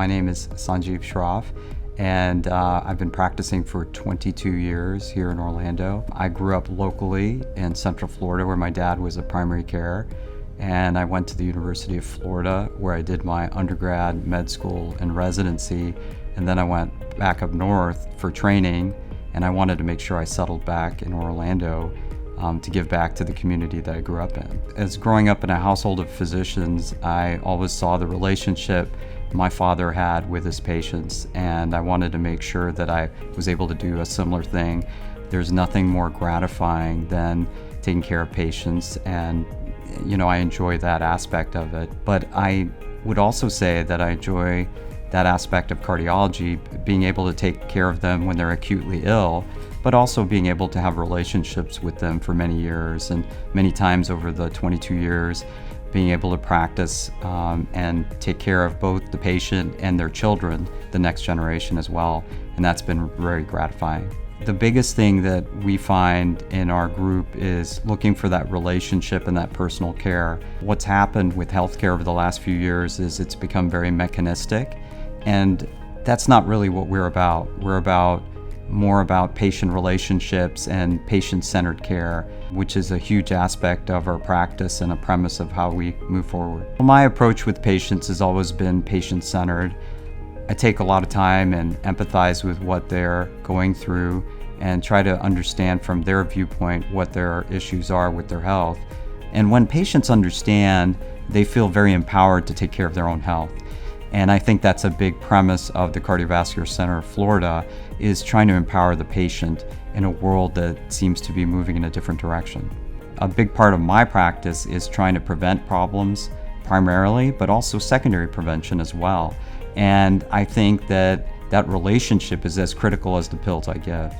My name is Sanjeev Shroff, and I've been practicing for 22 years here in Orlando. I grew up locally in Central Florida where my dad was a primary care, and I went to the University of Florida where I did my undergrad, med school, and residency, and then I went back up north for training, and I wanted to make sure I settled back in Orlando to give back to the community that I grew up in. As growing up in a household of physicians, I always saw the relationship my father had with his patients, and I wanted to make sure that I was able to do a similar thing. There's nothing more gratifying than taking care of patients, and I enjoy that aspect of it. But I would also say that I enjoy that aspect of cardiology, being able to take care of them when they're acutely ill, but also being able to have relationships with them for many years, and many times over the 22 years, being able to practice and take care of both the patient and their children, the next generation as well, and that's been very gratifying. The biggest thing that we find in our group is looking for that relationship and that personal care. What's happened with healthcare over the last few years is it's become very mechanistic, and that's not really what we're about. We're more about patient relationships and patient-centered care, which is a huge aspect of our practice and a premise of how we move forward. My approach with patients has always been patient-centered. I take a lot of time and empathize with what they're going through and try to understand from their viewpoint what their issues are with their health. And when patients understand, they feel very empowered to take care of their own health. And I think that's a big premise of the Cardiovascular Center of Florida, is trying to empower the patient in a world that seems to be moving in a different direction. A big part of my practice is trying to prevent problems primarily, but also secondary prevention as well. And I think that relationship is as critical as the pills I give.